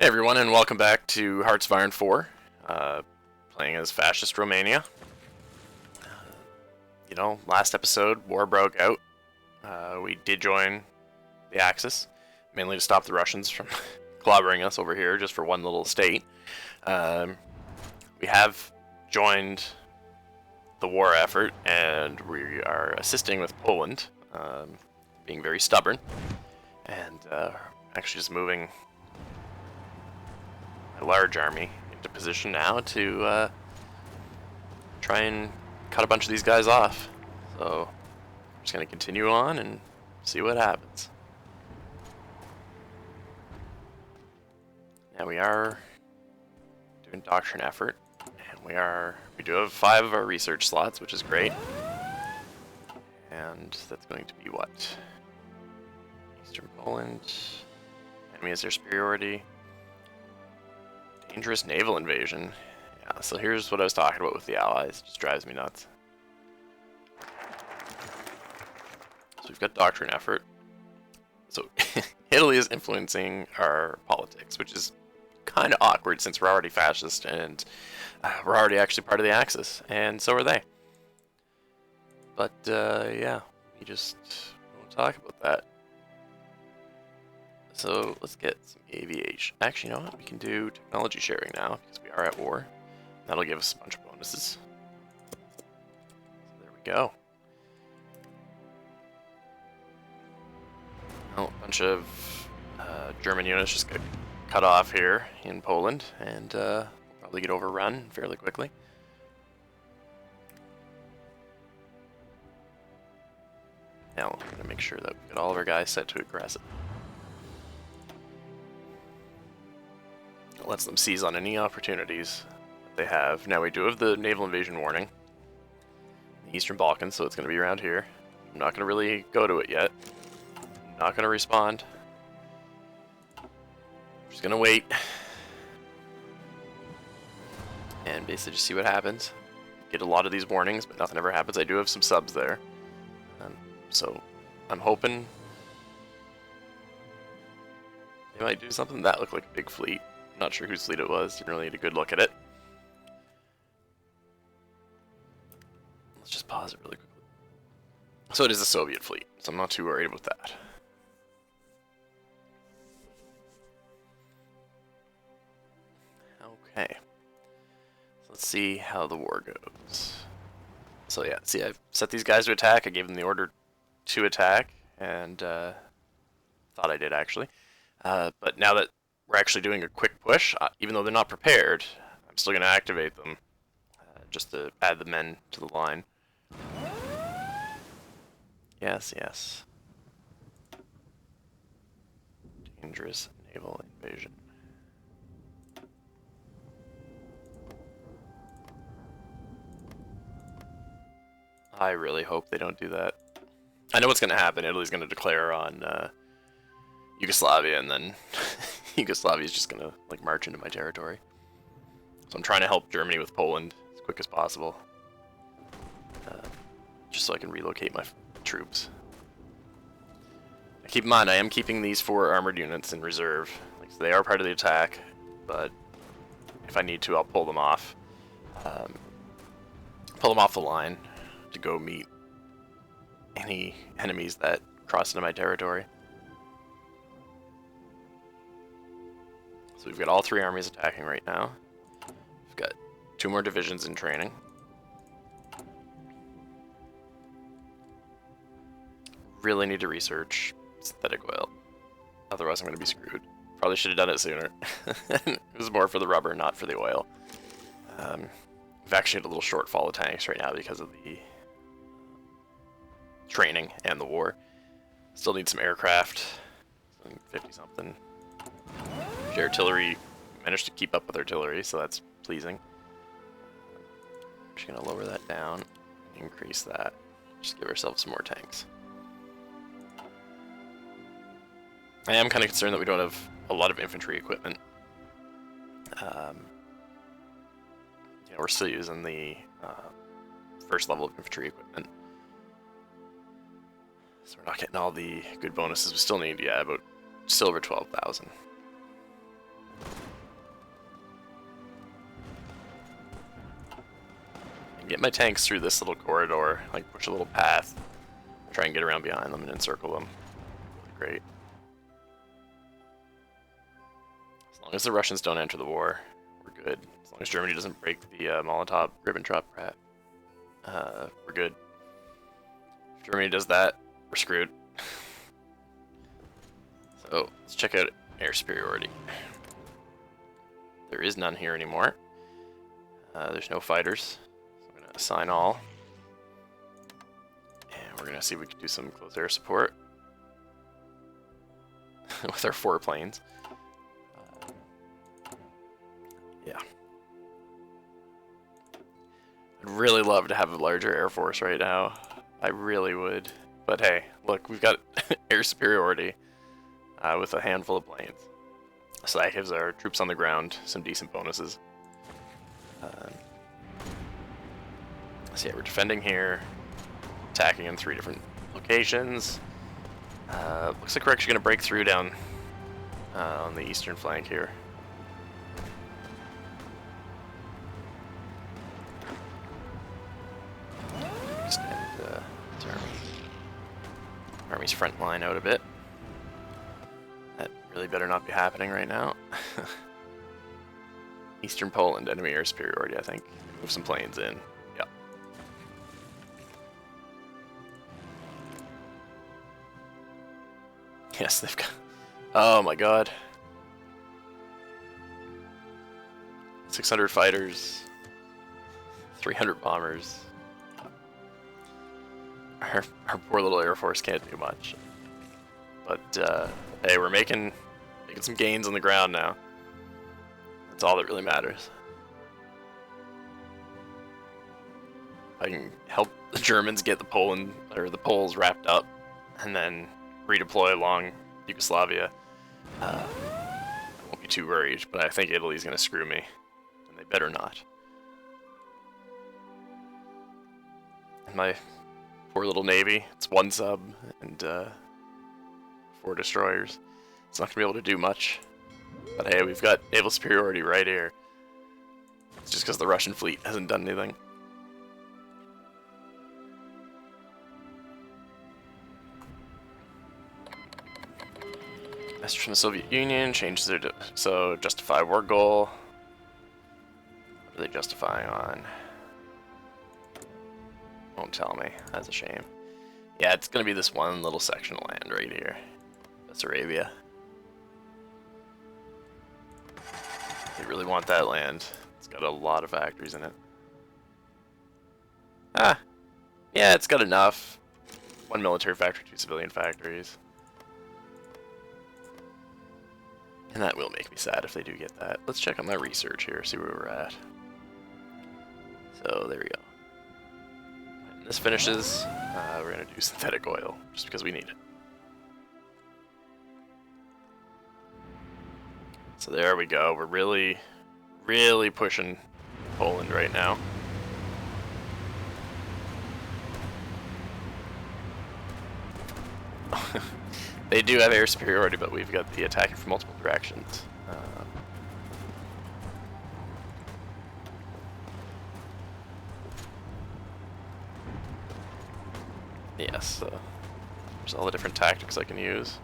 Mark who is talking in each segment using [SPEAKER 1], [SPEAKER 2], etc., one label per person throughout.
[SPEAKER 1] Hey everyone, and welcome back to Hearts of Iron 4, playing as Fascist Romania. Last episode, war broke out. We did join the Axis, mainly to stop the Russians from clobbering us over here just for one little state. We have joined the war effort, and we are assisting with Poland, being very stubborn, and actually just moving a large army into position now to try and cut a bunch of these guys off. So I'm just going to continue on and see what happens. Now we are doing doctrine effort, and we do have 5 of our research slots, which is great. And that's going to be what? Eastern Poland. Enemy has their superiority. Dangerous naval invasion. Yeah, so here's what I was talking about with the Allies. It just drives me nuts. So we've got doctrine effort. So Italy is influencing our politics, which is kind of awkward since we're already fascist and we're already actually part of the Axis, and so are they. But yeah, we just won't talk about that. So let's get some aviation. Actually, you know what? We can do technology sharing now because we are at war. That'll give us a bunch of bonuses. So there we go. Oh, a bunch of German units just got cut off here in Poland, and we'll probably get overrun fairly quickly. Now we're going to make sure that we get all of our guys set to aggressive. It lets them seize on any opportunities that they have. Now we do have the naval invasion warning in the Eastern Balkans, so it's going to be around here. I'm not going to really go to it yet. I'm not going to respond. I'm just going to wait and basically just see what happens. Get a lot of these warnings, but nothing ever happens. I do have some subs there, so I'm hoping they might do something. That looked like a big fleet. Not sure whose fleet it was. Didn't really need a good look at it. Let's just pause it really quickly. So it is a Soviet fleet, so I'm not too worried about that. Okay. So let's see how the war goes. So yeah, see, I've set these guys to attack. I gave them the order to attack, and thought I did actually. But now that we're actually doing a quick push, even though they're not prepared, I'm still going to activate them just to add the men to the line. Yes, yes. Dangerous naval invasion. I really hope they don't do that. I know what's going to happen. Italy's going to declare on Yugoslavia, and then Yugoslavia is just going to like march into my territory. So I'm trying to help Germany with Poland as quick as possible, just so I can relocate my troops. Keep in mind, I am keeping these 4 armored units in reserve. Like, so they are part of the attack, but if I need to, I'll pull them off. Pull them off the line to go meet any enemies that cross into my territory. So we've got all 3 armies attacking right now. We've got 2 more divisions in training. Really need to research synthetic oil. Otherwise I'm going to be screwed. Probably should have done it sooner. It was more for the rubber, not for the oil. We've actually had a little shortfall of tanks right now because of the training and the war. Still need some aircraft. 50-something. The artillery managed to keep up with artillery, so that's pleasing. I'm just going to lower that down, increase that, just give ourselves some more tanks. I am kind of concerned that we don't have a lot of infantry equipment. We're still using the first level of infantry equipment, so we're not getting all the good bonuses we still need. Yeah, about still over 12,000. get my tanks through this little corridor, like push a little path, try and get around behind them and encircle them. Great. As long as the Russians don't enter the war, we're good. As long as Germany doesn't break the Molotov-Ribbentrop Pact, we're good. If Germany does that, we're screwed. So let's check out air superiority. There is none here anymore. There's no fighters. So I'm going to assign all. And we're going to see if we can do some close air support with our 4 planes. Yeah. I'd really love to have a larger air force right now. I really would. But hey, look, we've got air superiority with a handful of planes. So that gives our troops on the ground some decent bonuses. So yeah, we're defending here, attacking in 3 different locations. Looks like we're actually going to break through down on the eastern flank here. Extend Army's front line out a bit. That really better not be happening right now. Eastern Poland, enemy air superiority, I think. Move some planes in. Yep. Yes, they've got... Oh my god. 600 fighters. 300 bombers. Our poor little Air Force can't do much. But, hey, we're making some gains on the ground now. That's all that really matters. I can help the Germans get the Poles wrapped up, and then redeploy along Yugoslavia. I won't be too worried, but I think Italy's gonna screw me, and they better not. And my poor little navy, it's 1 sub and 4 destroyers. It's not gonna be able to do much. But hey, we've got naval superiority right here. It's just because the Russian fleet hasn't done anything. Message from the Soviet Union changes their so justify war goal. What are they justifying on? Won't tell me. That's a shame. Yeah, it's gonna be this one little section of land right here. That's Arabia. They really want that land. It's got a lot of factories in it. Ah, yeah, it's got enough. 1 military factory, 2 civilian factories. And that will make me sad if they do get that. Let's check out my research here, see where we're at. So, there we go. When this finishes, we're going to do synthetic oil, just because we need it. So there we go. We're really, really pushing Poland right now. They do have air superiority, but we've got the attacking from multiple directions. Yes, so there's all the different tactics I can use.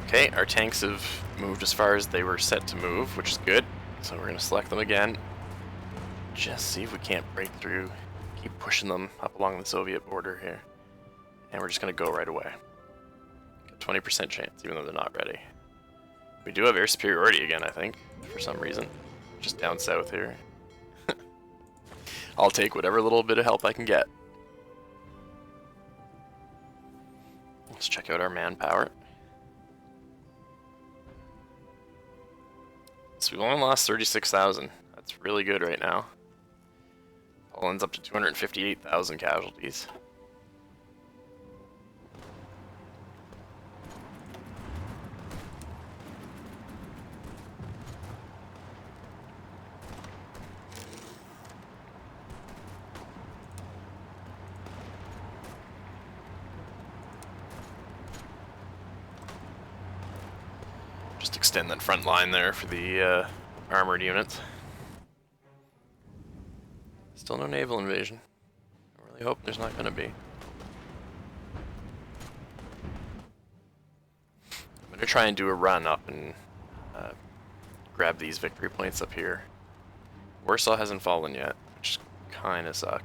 [SPEAKER 1] Okay, our tanks have moved as far as they were set to move, which is good. So we're going to select them again. Just see if we can't break through. Keep pushing them up along the Soviet border here. And we're just going to go right away. Got 20% chance, even though they're not ready. We do have air superiority again, I think, for some reason. Just down south here. I'll take whatever little bit of help I can get. Let's check out our manpower. So we've only lost 36,000. That's really good right now. Poland's up to 258,000 casualties. Just extend that front line there for the armored units. Still no naval invasion. I really hope there's not going to be. I'm going to try and do a run up and grab these victory points up here. Warsaw hasn't fallen yet, which kind of sucks.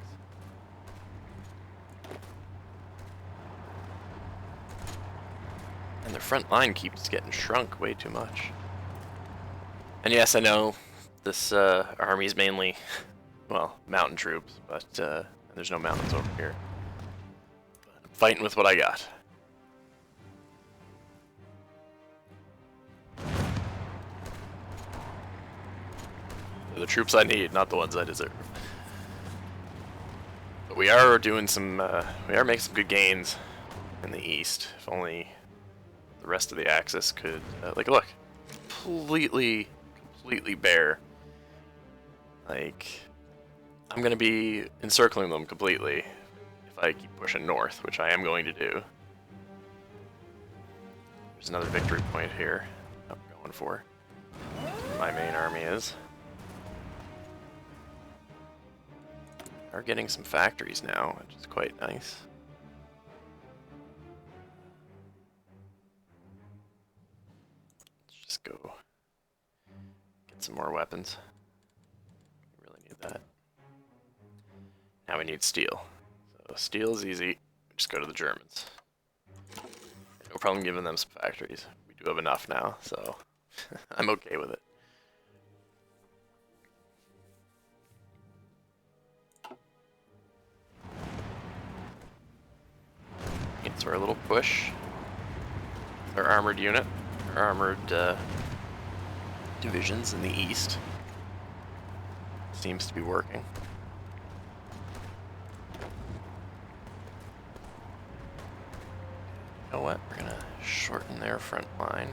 [SPEAKER 1] And their front line keeps getting shrunk way too much. And yes, I know this army's mainly, well, mountain troops, but there's no mountains over here. But I'm fighting with what I got. They're the troops I need, not the ones I deserve. But we are doing some, we are making some good gains in the east. If only the rest of the Axis could, like, look, completely bare. Like, I'm gonna be encircling them completely if I keep pushing north, which I am going to do. There's another victory point here I'm going for. My main army is. Are getting some factories now, which is quite nice. Let's just go get some more weapons. We really need that. Now we need steel. So steel is easy. Just go to the Germans. No problem giving them some factories. We do have enough now, so I'm okay with it. So our little push, our armored unit, our armored divisions in the east seems to be working. You know what? We're gonna shorten their front line.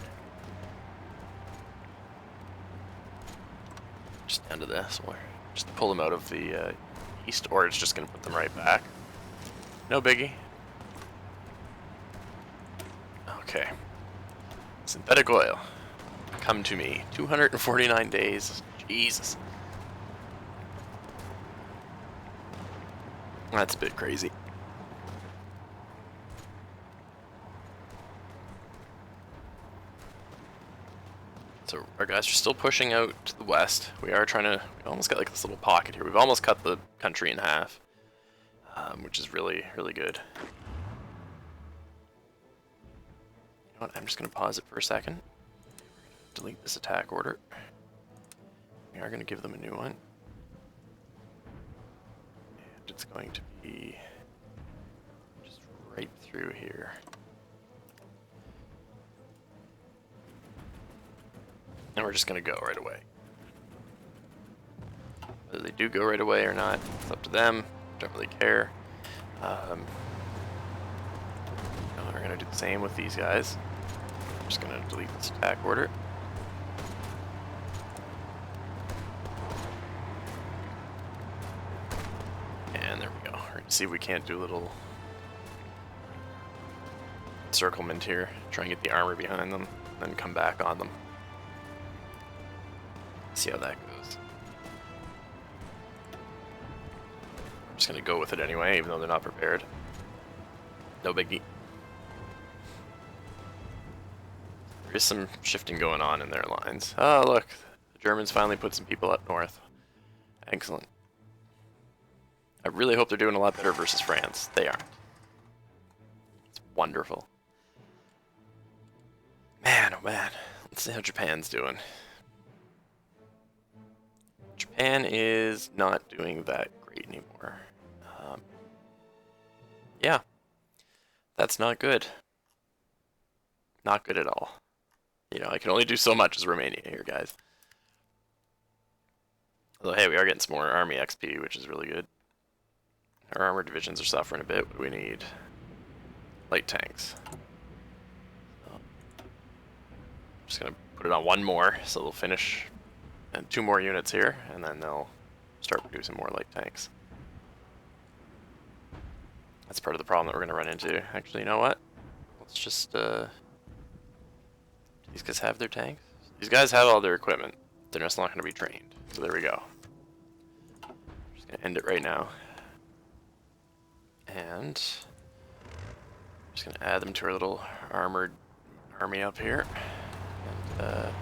[SPEAKER 1] Just down to this, or just pull them out of the east, or it's just gonna put them right back. No biggie. Okay. Synthetic oil. Come to me. 249 days. Jesus. That's a bit crazy. So our guys are still pushing out to the west. We are trying to, we almost got like this little pocket here. We've almost cut the country in half, which is really, really good. What, I'm just going to pause it for a second. Delete this attack order. We are going to give them a new one. And it's going to be just right through here. And we're just going to go right away. Whether they do go right away or not, it's up to them. Don't really care. We're going to do the same with these guys. Just gonna delete this attack order. And there we go. We're gonna see if we can't do a little encirclement here. Try and get the armor behind them, then come back on them. See how that goes. I'm just gonna go with it anyway, even though they're not prepared. No biggie. There is some shifting going on in their lines. Oh, look. The Germans finally put some people up north. Excellent. I really hope they're doing a lot better versus France. They are. It's wonderful. Man, oh man. Let's see how Japan's doing. Japan is not doing that great anymore. Yeah. That's not good. Not good at all. You know, I can only do so much as Romania here, guys. Although, hey, we are getting some more army XP, which is really good. Our armored divisions are suffering a bit. What do we need? Light tanks. So, I'm just going to put it on one more, so they'll finish. And 2 more units here, and then they'll start producing more light tanks. That's part of the problem that we're going to run into. Actually, you know what? Let's just take These guys have their tanks? These guys have all their equipment. They're just not going to be trained. So there we go. Just going to end it right now. And just going to add them to our little armored army up here. And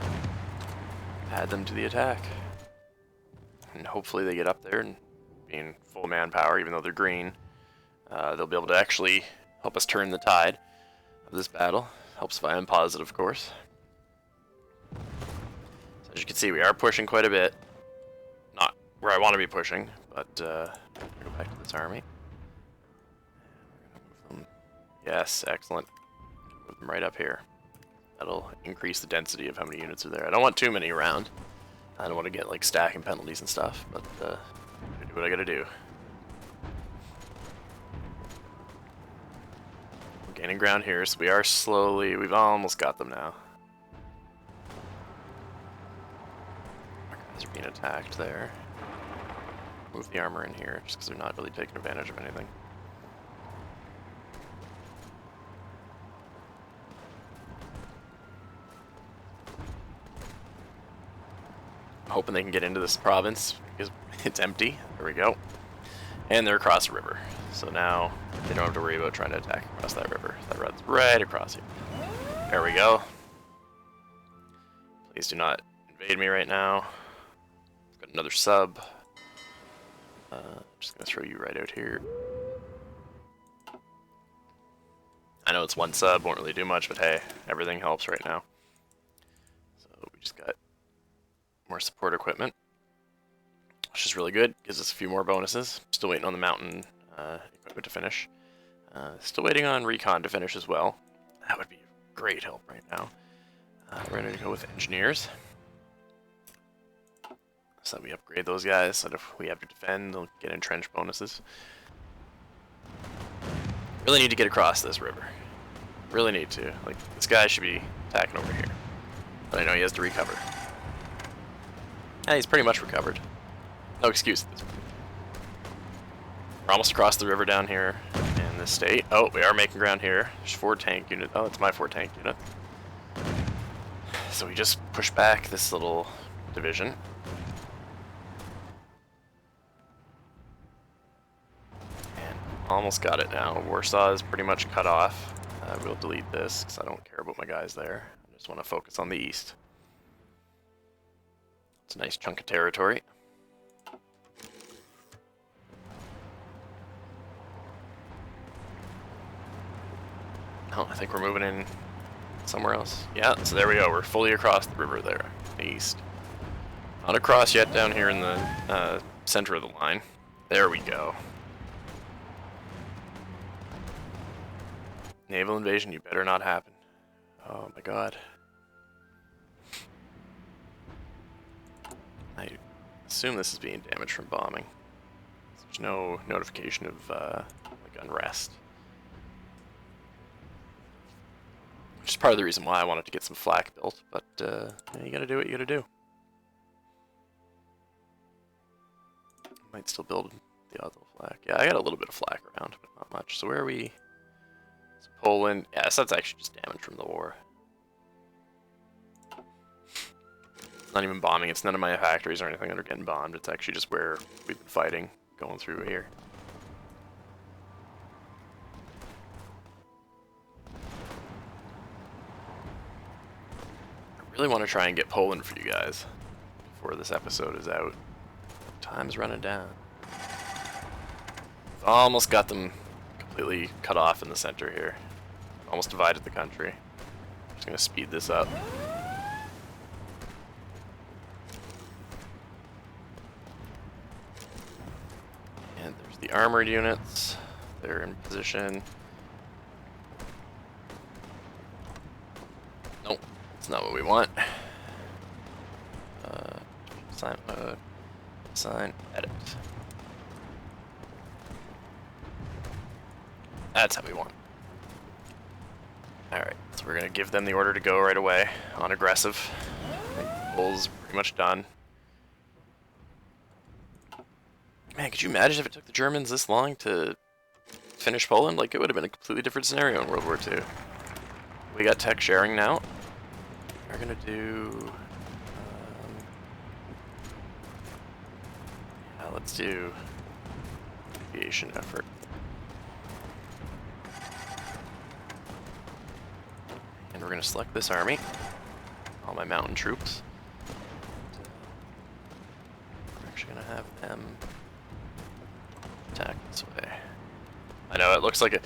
[SPEAKER 1] add them to the attack. And hopefully they get up there and being full manpower, even though they're green. They'll be able to actually help us turn the tide of this battle. Helps if I am positive, of course. So as you can see, we are pushing quite a bit. Not where I want to be pushing, but go back to this army. Move them. Yes, excellent. Move them right up here. That'll increase the density of how many units are there. I don't want too many around. I don't want to get like stacking penalties and stuff, but I gotta do what I gotta do. We're gaining ground here, so we are slowly. We've almost got them now. Our guys are being attacked there. Move the armor in here, just because they're not really taking advantage of anything. I'm hoping they can get into this province because it's empty. There we go. And they're across the river. So now they don't have to worry about trying to attack across that river. That runs right across here. There we go. Please do not invade me right now. I've got another sub. Just going to throw you right out here. I know it's one sub, won't really do much, but hey, everything helps right now. So we just got more support equipment, which is really good. Gives us a few more bonuses. Still waiting on the mountain equipment to finish. Still waiting on recon to finish as well. That would be great help right now. We're going to go with engineers. So that we upgrade those guys so that if we have to defend, they'll get entrenched bonuses. Really need to get across this river. Really need to. Like, this guy should be attacking over here. But I know he has to recover. Yeah, he's pretty much recovered. No excuse at this point. We're almost across the river down here in this state. Oh, we are making ground here. There's 4 tank units. Oh, it's my 4 tank unit. So we just push back this little division. And almost got it now. Warsaw is pretty much cut off. We'll delete this because I don't care about my guys there. I just want to focus on the east. It's a nice chunk of territory. Oh, I think we're moving in somewhere else. Yeah, so there we go. We're fully across the river there, east. Not across yet down here in the center of the line. There we go. Naval invasion, you better not happen. Oh my god. I assume this is being damaged from bombing. There's no notification of like unrest. Which is part of the reason why I wanted to get some flak built, but yeah, you gotta do what you gotta do. Might still build the other flak. Yeah, I got a little bit of flak around, but not much. So where are we? It's Poland. Yeah, so that's actually just damage from the war. Not even bombing. It's none of my factories or anything that are getting bombed. It's actually just where we've been fighting, going through here. I really want to try and get Poland for you guys before this episode is out. Time's running down. I've almost got them completely cut off in the center here. Almost divided the country. Just gonna speed this up. And there's the armored units. They're in position. Nope, that's not what we want. Assign mode. Assign edit. That's how we want. Alright, so we're gonna give them the order to go right away on aggressive. I think Pole's pretty much done. Man, could you imagine if it took the Germans this long to finish Poland? Like, it would have been a completely different scenario in World War II. We got tech sharing now. we're gonna do... yeah, let's do aviation effort. And we're gonna select this army, all my mountain troops. We're actually gonna have them attack this way. I know it looks like a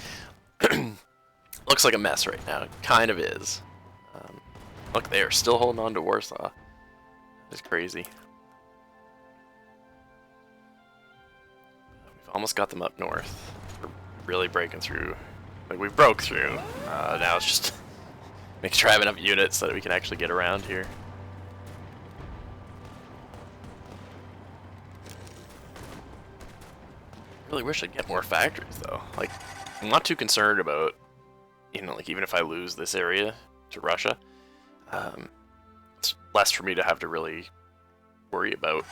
[SPEAKER 1] looks like a mess right now. It kind of is. Look, they are still holding on to Warsaw. It's crazy. We've almost got them up north. We're really breaking through. Like, we broke through. Now it's just make sure I have enough units so that we can actually get around here. Really wish I'd get more factories though. Like, I'm not too concerned about, you know, like even if I lose this area to Russia, it's less for me to have to really worry about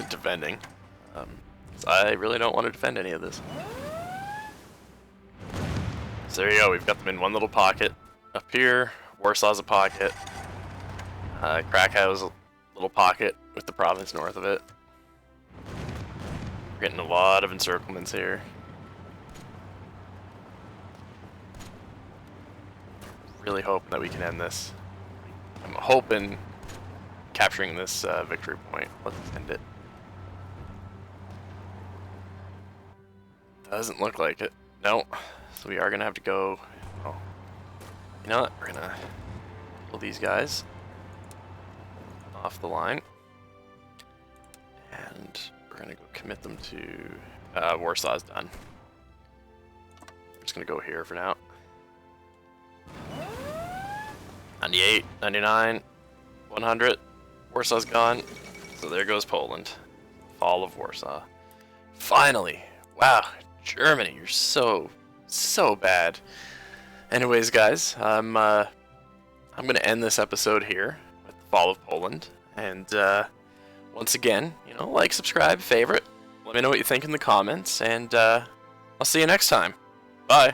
[SPEAKER 1] defending. So I really don't want to defend any of this. So there you go, we've got them in one little pocket up here. Warsaw's a pocket. Krakow's a little pocket with the province north of it. We're getting a lot of encirclements here. Really hoping that we can end this. I'm hoping capturing this victory point. Let's end it. Doesn't look like it. No. So we are gonna have to go. Oh, you know what? We're gonna pull these guys off the line, and we're gonna go commit them to Warsaw's done. I'm just gonna go here for now. 98, 99, 100. Warsaw's gone. So there goes Poland. Fall of Warsaw. Finally! Wow, Germany, you're so bad. Anyways, guys, I'm gonna end this episode here with the fall of Poland. And once again, you know, like, subscribe, favorite. Let me know what you think in the comments, and I'll see you next time. Bye.